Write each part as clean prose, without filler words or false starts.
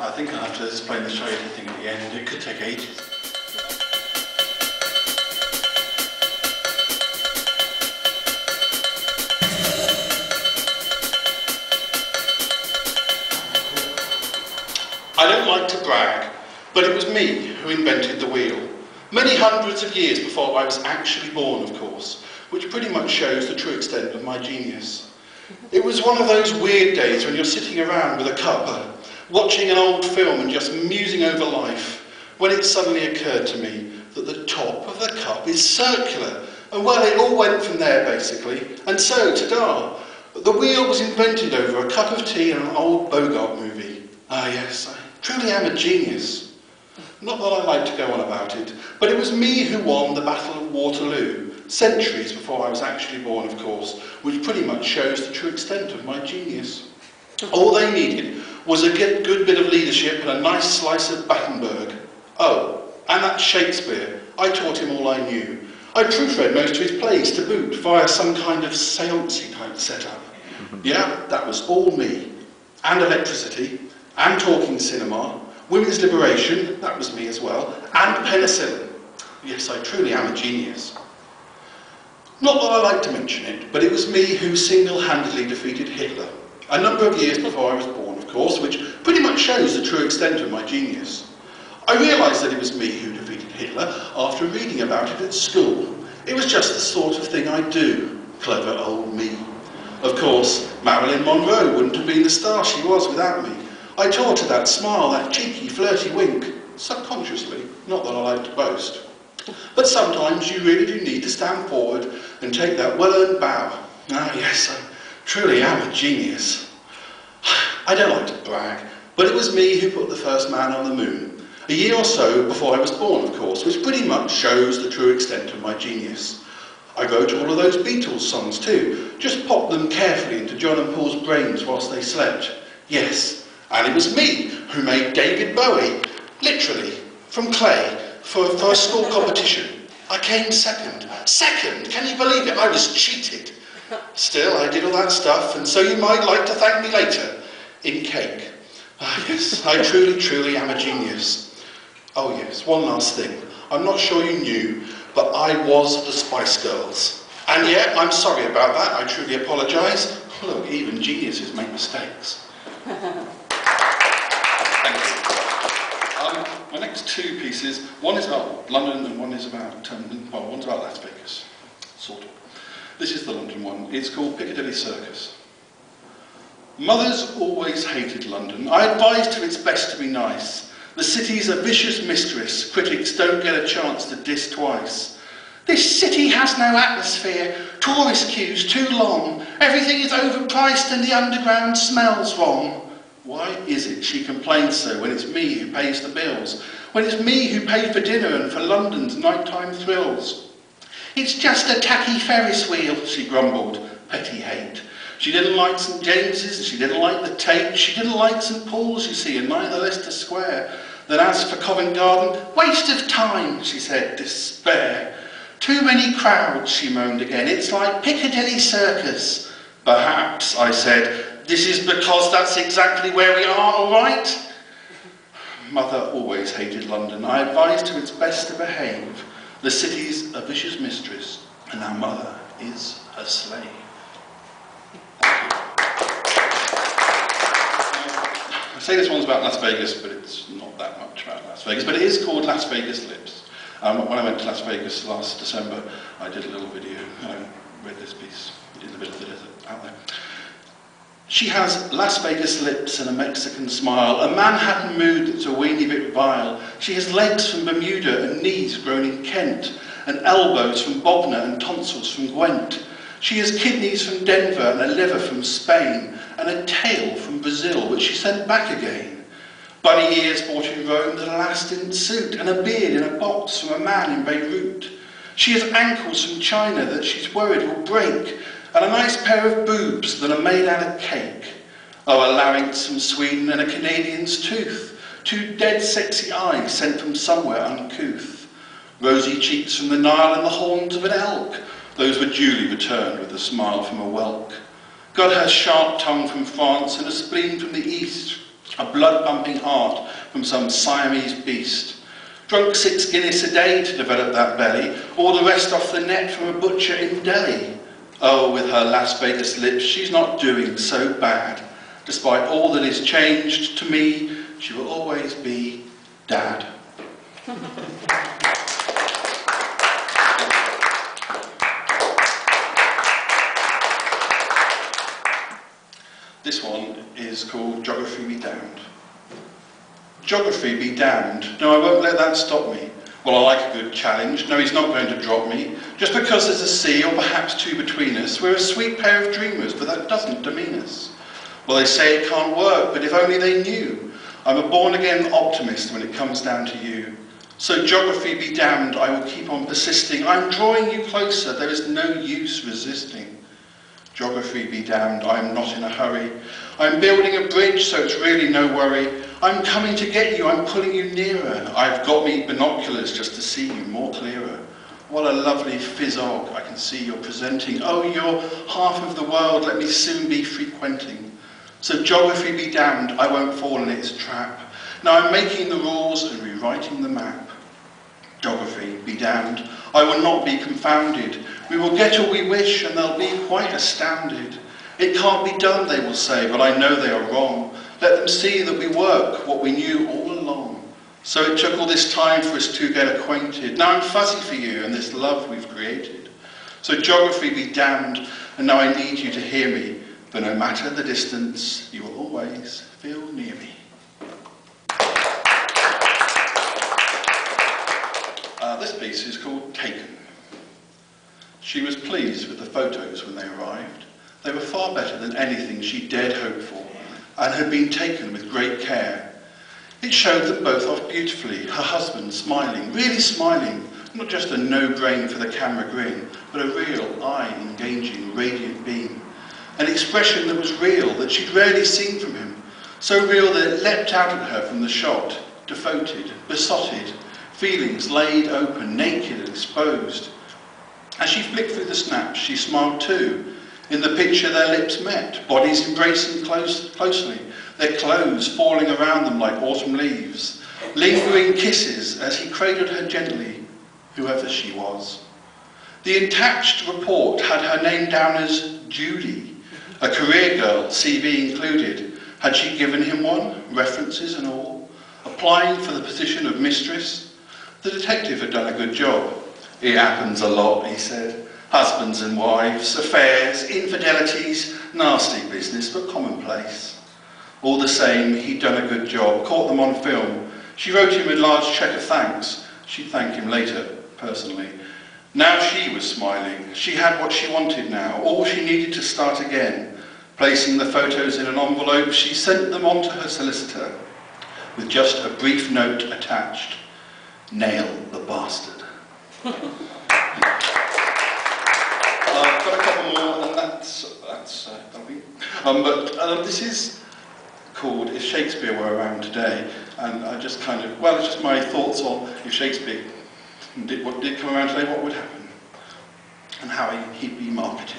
I think I'll have to explain the Yeti thing at the end. It could take ages. I don't like to brag, but it was me who invented the wheel. Many hundreds of years before I was actually born, of course, which pretty much shows the true extent of my genius. It was one of those weird days when you're sitting around with a cuppa, watching an old film and just musing over life, when it suddenly occurred to me that the top of the cup is circular. And well, it all went from there, basically. And so, ta-da! The wheel was invented over a cup of tea and an old Bogart movie. Ah yes, I truly am a genius. Not that I like to go on about it, but it was me who won the Battle of Waterloo, centuries before I was actually born, of course, which pretty much shows the true extent of my genius. All they needed was a good bit of leadership and a nice slice of Battenberg. Oh, and that's Shakespeare. I taught him all I knew. I proofread most of his plays to boot via some kind of seance-y type setup. Yeah, that was all me. And electricity, and talking cinema, women's liberation, that was me as well, and penicillin. Yes, I truly am a genius. Not that I like to mention it, but it was me who single-handedly defeated Hitler. A number of years before I was born, of course, which pretty much shows the true extent of my genius. I realised that it was me who defeated Hitler after reading about it at school. It was just the sort of thing I do. Clever old me. Of course, Marilyn Monroe wouldn't have been the star she was without me. I taught her that smile, that cheeky, flirty wink, subconsciously, not that I like to boast. But sometimes you really do need to stand forward and take that well-earned bow. Ah yes, I truly am a genius. I don't like to brag, but it was me who put the first man on the moon. A year or so before I was born, of course, which pretty much shows the true extent of my genius. I wrote all of those Beatles songs too, just popped them carefully into John and Paul's brains whilst they slept. Yes, and it was me who made David Bowie, literally, from clay, for a school competition. I came second. Second? Can you believe it? I was cheated. Still, I did all that stuff, and so you might like to thank me later, in cake. Ah yes, I truly am a genius. Oh yes, one last thing. I'm not sure you knew, but I was the Spice Girls. And yeah, I'm sorry about that, I truly apologise. Look, even geniuses make mistakes. Thank you. My next two pieces, one is about London and one is about, well, one's about Las Vegas, sort of. This is the London one. It's called Piccadilly Circus. Mothers always hated London. I advised her it's best to be nice. The city's a vicious mistress. Critics don't get a chance to diss twice. This city has no atmosphere. Tourist queues too long. Everything is overpriced and the underground smells wrong. Why is it she complains so when it's me who pays the bills? When it's me who paid for dinner and for London's nighttime thrills? It's just a tacky Ferris wheel, she grumbled, petty hate. She didn't like St James's, she didn't like the Tate, she didn't like St Paul's, you see, and neither Leicester Square. Then as for Covent Garden, waste of time, she said, despair. Too many crowds, she moaned again, it's like Piccadilly Circus. Perhaps, I said, this is because that's exactly where we are, all right? Mother always hated London. I advised her it's best to behave. The city's a vicious mistress, and our mother is a slave. Thank you. I say this one's about Las Vegas, but it's not that much about Las Vegas, but it is called Las Vegas Lips. When I went to Las Vegas last December, I did a little video, and I read this piece in the middle of the desert out there. She has Las Vegas lips and a Mexican smile, a Manhattan mood that's a weeny bit vile. She has legs from Bermuda and knees grown in Kent, and elbows from Bognor and tonsils from Gwent. She has kidneys from Denver and a liver from Spain, and a tail from Brazil, which she sent back again. Bunny ears bought in Rome that alas didn't suit, and a beard in a box from a man in Beirut. She has ankles from China that she's worried will break, and a nice pair of boobs that are made out of cake. Oh, a larynx from Sweden and a Canadian's tooth. Two dead sexy eyes sent from somewhere uncouth. Rosy cheeks from the Nile and the horns of an elk. Those were duly returned with a smile from a whelk. God has sharp tongue from France and a spleen from the east. a blood-pumping heart from some Siamese beast. Drunk 6 Guinness a day to develop that belly, all the rest off the net from a butcher in Delhi. Oh, with her Las Vegas lips, she's not doing so bad. Despite all that is changed, to me, she will always be Dad. This one is called Geography Be Damned. Geography be damned. No, I won't let that stop me. Well, I like a good challenge. No, he's not going to drop me. Just because there's a sea, or perhaps two between us, we're a sweet pair of dreamers, but that doesn't demean us. Well, they say it can't work, but if only they knew. I'm a born-again optimist when it comes down to you. So geography be damned, I will keep on persisting. I'm drawing you closer, there is no use resisting. Geography be damned, I am not in a hurry. I'm building a bridge, so it's really no worry. I'm coming to get you, I'm pulling you nearer. I've got me binoculars just to see you more clearer. What a lovely physog I can see you're presenting. Oh, you're half of the world, let me soon be frequenting. So geography be damned, I won't fall in its trap. Now I'm making the rules and rewriting the map. Geography be damned, I will not be confounded. We will get all we wish and they'll be quite astounded. It can't be done, they will say, but I know they are wrong. Let them see that we work what we knew all along. So it took all this time for us to get acquainted. Now I'm fuzzy for you and this love we've created. So geography be damned, and now I need you to hear me. But no matter the distance, you will always feel near me. This piece is called Taken. She was pleased with the photos when they arrived. They were far better than anything she dared hope for, and had been taken with great care. It showed them both off beautifully, her husband smiling, really smiling, not just a no-brain for the camera grin, but a real eye-engaging, radiant beam. An expression that was real, that she'd rarely seen from him, so real that it leapt out at her from the shot, devoted, besotted, feelings laid open, naked and exposed. As she flicked through the snaps, she smiled too. In the picture their lips met, bodies embracing closely, their clothes falling around them like autumn leaves, lingering kisses as he cradled her gently, whoever she was. The attached report had her name down as Judy, a career girl, CV included. Had she given him one, references and all, applying for the position of mistress? The detective had done a good job. It happens a lot, he said. Husbands and wives, affairs, infidelities, nasty business, but commonplace. All the same, he'd done a good job, caught them on film. She wrote him a large cheque of thanks. She'd thank him later, personally. Now she was smiling. She had what she wanted now, all she needed to start again. Placing the photos in an envelope, she sent them on to her solicitor, with just a brief note attached. Nail the bastard. I've got a couple more, and that's this is called If Shakespeare Were Around Today, and I just kind of, well, it's just my thoughts on if Shakespeare did come around today, what would happen, and how he'd be marketed.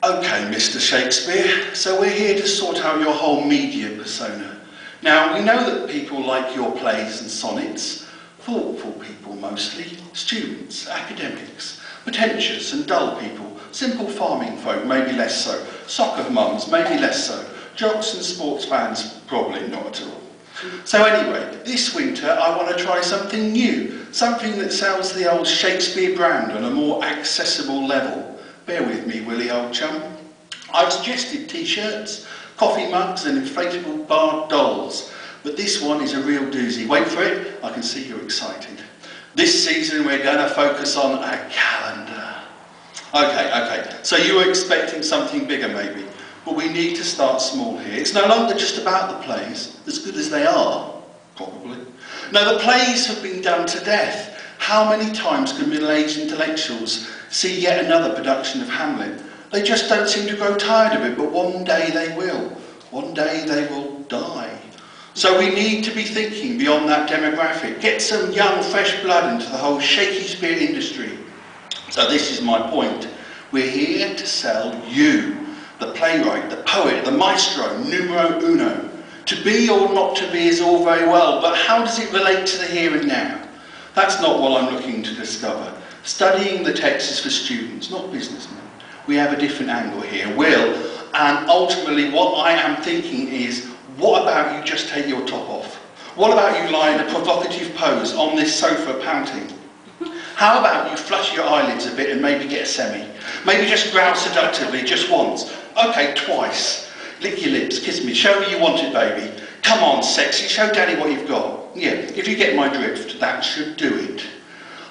Okay, Mr. Shakespeare, so we're here to sort out your whole media persona. Now, we know that people like your plays and sonnets, thoughtful people mostly, students, academics, pretentious and dull people, simple farming folk, maybe less so, soccer mums, maybe less so, jocks and sports fans, probably not at all. So anyway, this winter I want to try something new, something that sells the old Shakespeare brand on a more accessible level. Bear with me, Willie, old chum. I've suggested t-shirts, coffee mugs and inflatable bar dolls, but this one is a real doozy. Wait for it, I can see you're excited. This season we're going to focus on a calendar. Okay, so you were expecting something bigger maybe, but we need to start small here. It's no longer just about the plays, as good as they are, probably. No, the plays have been done to death. How many times can middle-aged intellectuals see yet another production of Hamlet? They just don't seem to grow tired of it, but one day they will. One day they will die. So we need to be thinking beyond that demographic. Get some young, fresh blood into the whole Shakespeare industry. So this is my point. We're here to sell you, the playwright, the poet, the maestro, numero uno. To be or not to be is all very well, but how does it relate to the here and now? That's not what I'm looking to discover. Studying the text is for students, not businessmen. We have a different angle here, Will, and ultimately what I am thinking is, what about you just take your top off? What about you lie in a provocative pose on this sofa pouting? How about you flush your eyelids a bit and maybe get a semi? Maybe just growl seductively, just once. Okay, twice. Lick your lips, kiss me, show me you want it, baby. Come on, sexy, show daddy what you've got. Yeah, if you get my drift, that should do it.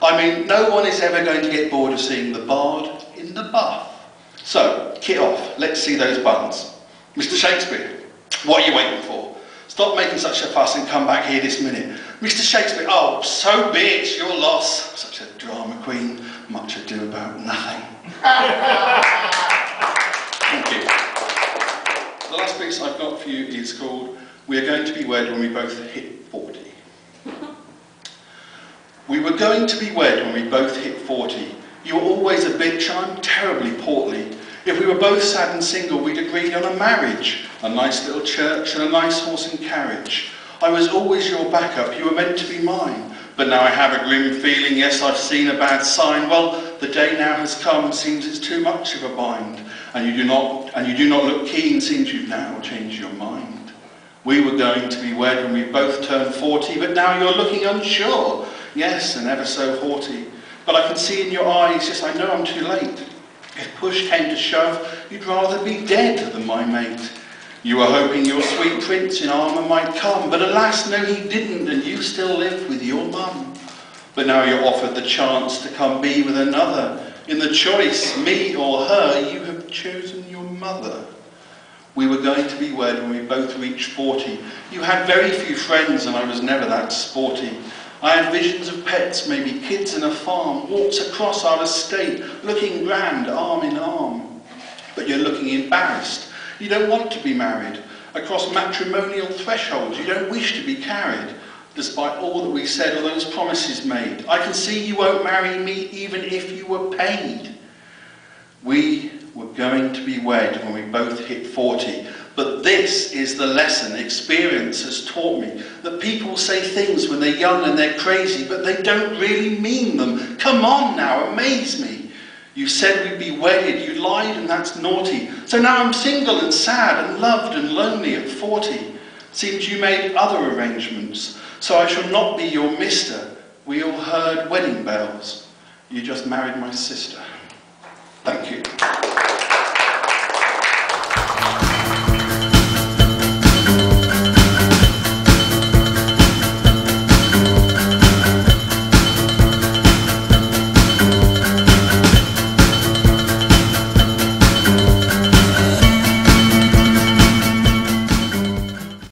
I mean, no one is ever going to get bored of seeing the bard in the buff. So, kit off, let's see those buns. Mr. Shakespeare, what are you waiting for? Stop making such a fuss and come back here this minute. Mr. Shakespeare, oh, so be it, your loss. Such a drama queen, much ado about nothing. Thank you. The last piece I've got for you is called We Are Going to Be Wed When We Both Hit 40. We were going to be wed when we both hit 40. You were always a bitch, I'm terribly portly. If we were both sad and single, we'd agreed on a marriage, a nice little church and a nice horse and carriage. I was always your backup, you were meant to be mine. But now I have a grim feeling, yes, I've seen a bad sign. Well, the day now has come, seems it's too much of a bind. And you do not look keen, seems you've now changed your mind. We were going to be wed when we both turned 40, but now you're looking unsure. Yes, and ever so haughty. But I can see in your eyes, yes, I know I'm too late. If push came to shove, you'd rather be dead than my mate. You were hoping your sweet prince in armour might come, but alas, no he didn't, and you still live with your mum. But now you're offered the chance to come be with another. In the choice, me or her, you have chosen your mother. We were going to be wed when we both reached 40. You had very few friends and I was never that sporty. I had visions of pets, maybe kids and a farm, walks across our estate, looking grand, arm in arm. But you're looking embarrassed. You don't want to be married. Across matrimonial thresholds, you don't wish to be carried. Despite all that we said, all those promises made, I can see you won't marry me even if you were paid. We were going to be wed when we both hit 40. But this is the lesson experience has taught me, that people say things when they're young and they're crazy, but they don't really mean them. Come on now, amaze me. You said we'd be wedded, you lied and that's naughty. So now I'm single and sad and loved and lonely at 40. Seems you made other arrangements, so I shall not be your mister. We all heard wedding bells. You just married my sister. Thank you.